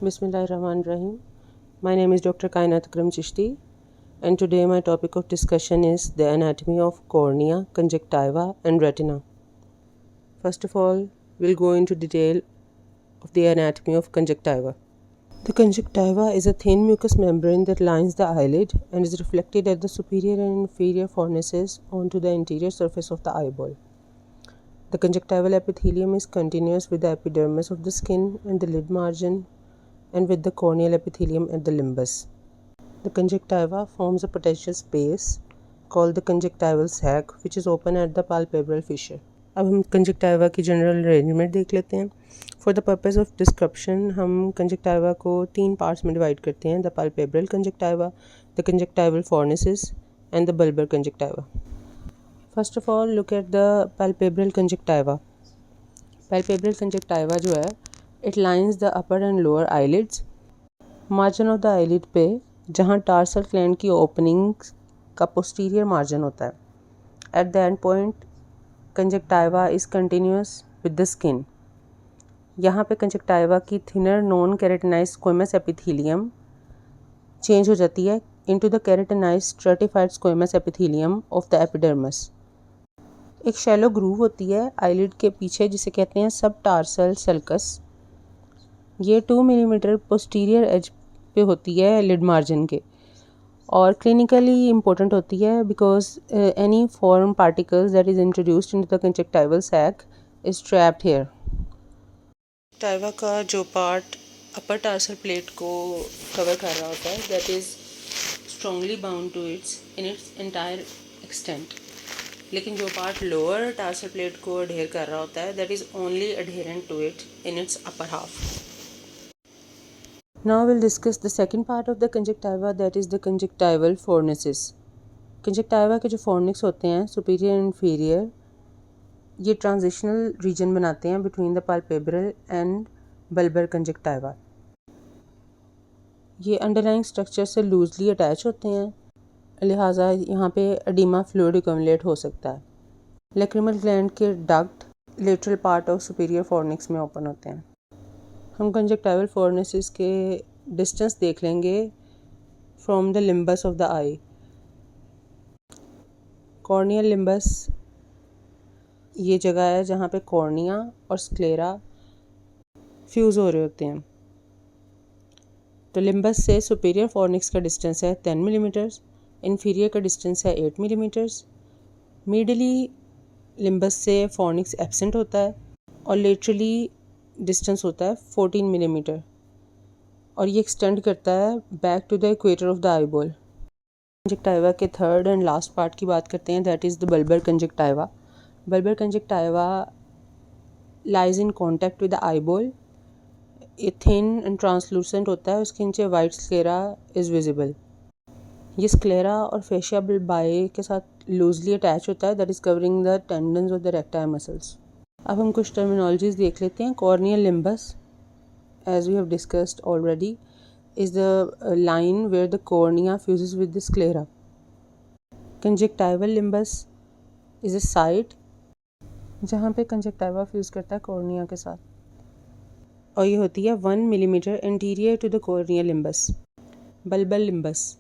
Bismillahirrahmanirrahim. My name is Dr. Kainat Akram Chishti, and today my topic of discussion is the anatomy of cornea, conjunctiva, and retina. First of all, we'll go into detail of the anatomy of conjunctiva. The conjunctiva is a thin mucous membrane that lines the eyelid and is reflected at the superior and inferior fornices onto the interior surface of the eyeball. The conjunctival epithelium is continuous with the epidermis of the skin and the lid margin, and with the corneal epithelium at the limbus. The conjunctiva forms a potential space called the conjunctival sac, which is open at the palpebral fissure. अब हम conjunctiva की general arrangement देख लेते हैं. For the purpose of description, हम conjunctiva को 3 parts में divide करते हैं: the palpebral conjunctiva, the conjunctival fornices, and the bulbar conjunctiva. First of all, look at the palpebral conjunctiva. Palpebral conjunctiva जो है, it lines the upper and lower eyelids. Margin of the eyelid पे जहाँ tarsal gland की opening का posterior margin होता है. At the end point, conjunctiva is continuous with the skin. यहाँ पे conjunctiva की thinner non-keratinized squamous epithelium change हो जाती है into the keratinized stratified squamous epithelium of the epidermis. एक shallow groove होती है eyelid के पीछे जिसे कहते हैं subtarsal sulcus. ये 2 मिलीमीटर पोस्टीरियर एज पे होती है लिड मार्जिन के और क्लिनिकली इम्पोर्टेंट होती है because any foreign particles that is introduced into the conjunctival sac is trapped here. टाइवा का जो पार्ट अपर टार्सल प्लेट को कवर कर रहा होता है that is strongly bound to in its entire extent, लेकिन जो पार्ट लोअर टार्सल प्लेट को अडेयर कर रहा होता है that is only adherent to it in its upper half. Now we'll discuss the second part of the conjunctiva, that is the conjunctival fornices. Conjunctiva के जो fornix होते हैं superior and inferior, ये transitional region बनाते हैं between the palpebral and bulbar conjunctiva. ये underlying structure से loosely attach होते हैं, लिहाजा यहाँ पे edema fluid accumulate हो सकता है. Lacrimal gland के duct lateral part of superior fornix में open होते हैं. हम कंजक्टिवल फॉर्निसेस के डिस्टेंस देख लेंगे from the limbus of the eye. Corneal limbus ये जगह है जहाँ पे कॉर्निया और स्क्लेरा फ्यूज़ हो रहे होते हैं. तो लिम्बस से सुपीरियर फॉर्निक्स का डिस्टेंस है 10 मिलीमीटर्स, इन्फीरियर का डिस्टेंस है 8 मिलीमीटर्स. मिडली लिम्बस से फॉर्निक्स एब्सेंट होता है और लेटरली डिस्टेंस होता है 14 मिलीमीटर और ये एक्सटेंड करता है back to the equator of the eyeball. Conjunctiva के थर्ड एंड लास्ट पार्ट की बात करते हैं, that is the bulbar conjunctiva. Bulbar conjunctiva lies in contact with the eyeball. ये थिन एंड ट्रांसलूसेंट होता है, उसके नीचे वाइट स्क्लेरा इज़ विजिबल. ये स्क्लेरा और फेशिया बाई के साथ लूजली अटैच होता है, that is covering the tendons of the recti muscles. अब हम कुछ टर्मिनोलॉजीज देख लेते हैं. Corneal limbus, as we have discussed already, is the line where the cornea fuses with the sclera. Conjunctival limbus is a site जहाँ पे conjunctiva fuse करता है कॉर्निया के साथ और ये होती है 1 millimetre anterior to the corneal limbus. Bulbar limbus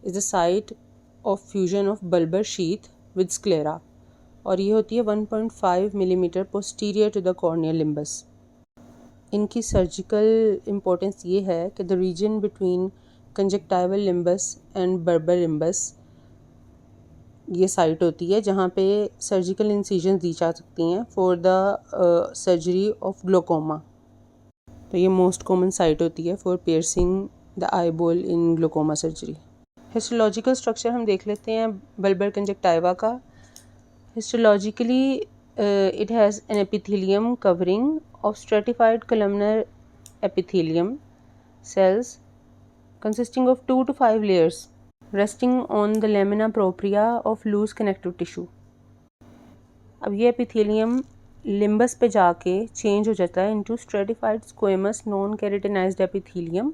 is the site of fusion of bulbar sheath with sclera और ये होती है 1.5 millimetre posterior to the corneal limbus. इनकी सर्जिकल इम्पोर्टेंस ये है कि the region between conjunctival limbus and bulbar limbus ये site होती है जहाँ पे सर्जिकल इंसिजन दी जा सकती हैं for the surgery of glaucoma. तो ये मोस्ट कॉमन साइट होती है for piercing the eyeball in glaucoma surgery. Histological structure हम देख लेते हैं बल्बर कंजक्टिवा का. Histologically, it has an epithelium covering of stratified columnar epithelium cells consisting of 2 to 5 layers resting on the lamina propria of loose connective tissue. अब ये epithelium limbus पे जाके change हो जाता है into stratified squamous non-keratinized epithelium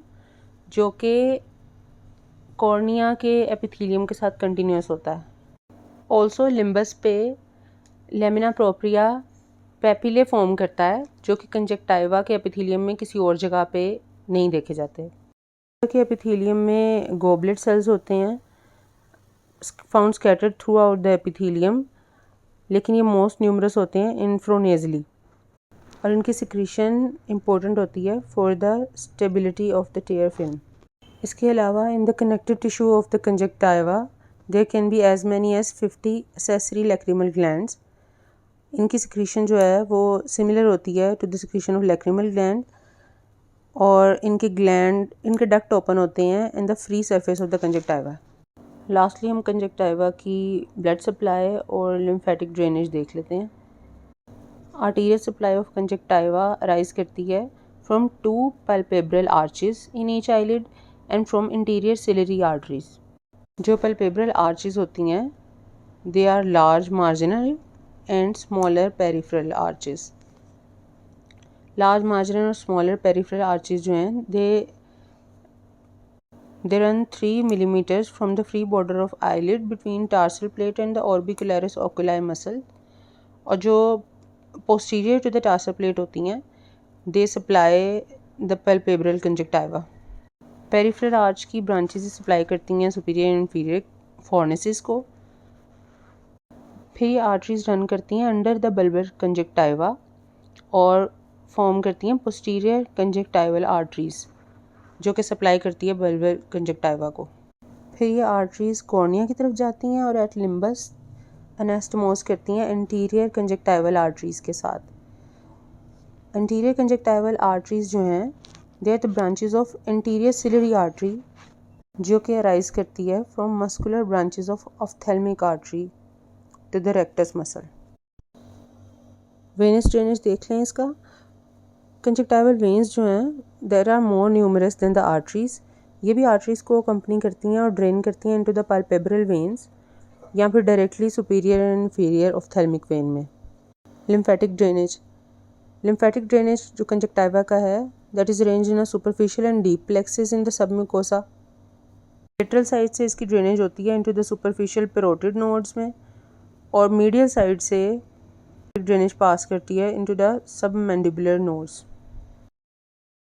जो कि cornea के epithelium के साथ continuous होता है. ऑल्सो लिम्बस पे लेमिना प्रोप्रिया पेपिले फॉर्म करता है जो कि कंजक्टाइवा के एपिथेलियम में किसी और जगह पे नहीं देखे जाते। के एपिथेलियम में गोबलेट सेल्स होते हैं found scattered through out the epithelium, लेकिन ये मोस्ट न्यूमरस होते हैं इंफ्रोनेजली और इनकी सिक्रीशन इम्पोर्टेंट होती है for the stability of the tear film. इसके अलावा in the connective tissue of the conjunctiva there can be as many as 50 accessory lacrimal glands. इनकी सिक्रीशन जो है वो सिमिलर होती है to the secretion of lacrimal gland और इनके डक्ट ओपन होते हैं in the free surface of the conjunctiva. Lastly हम कंजक्टाइवा की ब्लड सप्लाई और लिम्फेटिक ड्रेनेज देख लेते हैं। Arterial supply of conjunctiva rise करती है from 2 palpebral arches in each eyelid and from anterior ciliary arteries. जो palpebral arches होती हैं they are large marginal and smaller peripheral arches. Large marginal और स्मॉलर पेरिफेरल आर्चेस जो हैं they run 3 millimeters from the free border of eyelid between tarsal plate and the orbicularis oculi muscle, और जो posterior to the tarsal plate होती हैं they supply the palpebral conjunctiva। Peripheral arch की branches supply करती हैं superior and inferior फॉर्नेसिस को। फिर ये आर्टरीज रन करती हैं अंडर द बल्बर कंजक्टाइवा और फॉर्म करती हैं पोस्टीरियर कंजक्टाइवल आर्टरीज जो कि सप्लाई करती है बल्बर कंजक्टाइवा को। फिर ये आर्टरीज कॉर्निया की तरफ जाती हैं और एट लिम्बस अनास्टोमोस करती हैं इंटीरियर कंजक्टाइवल आर्टरीज के साथ। इंटीरियर कंजक्टाइवल आर्टरीज जो हैं they are the branches of anterior ciliary artery जो कि अराइज करती है from muscular branches of ophthalmic artery to the rectus muscle. Venous drainage देख लें इसका। कंजक्टाइवल वेन्स जो हैं there are more numerous than the arteries. ये भी आर्टरीज को अकम्पनी करती हैं और ड्रेन करती हैं इनटू द palpebral वेन्स या फिर directly superior and inferior ophthalmic vein में। लिम्फेटिक ड्रेनेज जो कंजक्टाइवा का है that is arranged in a superficial and deep plexuses in the submucosa. Lateral side से इसकी ड्रेनेज होती है into the superficial parotid nodes में और मीडियल साइड से ड्रेनेज पास करती है इनटू द सबमैंडिबुलर नोड्स।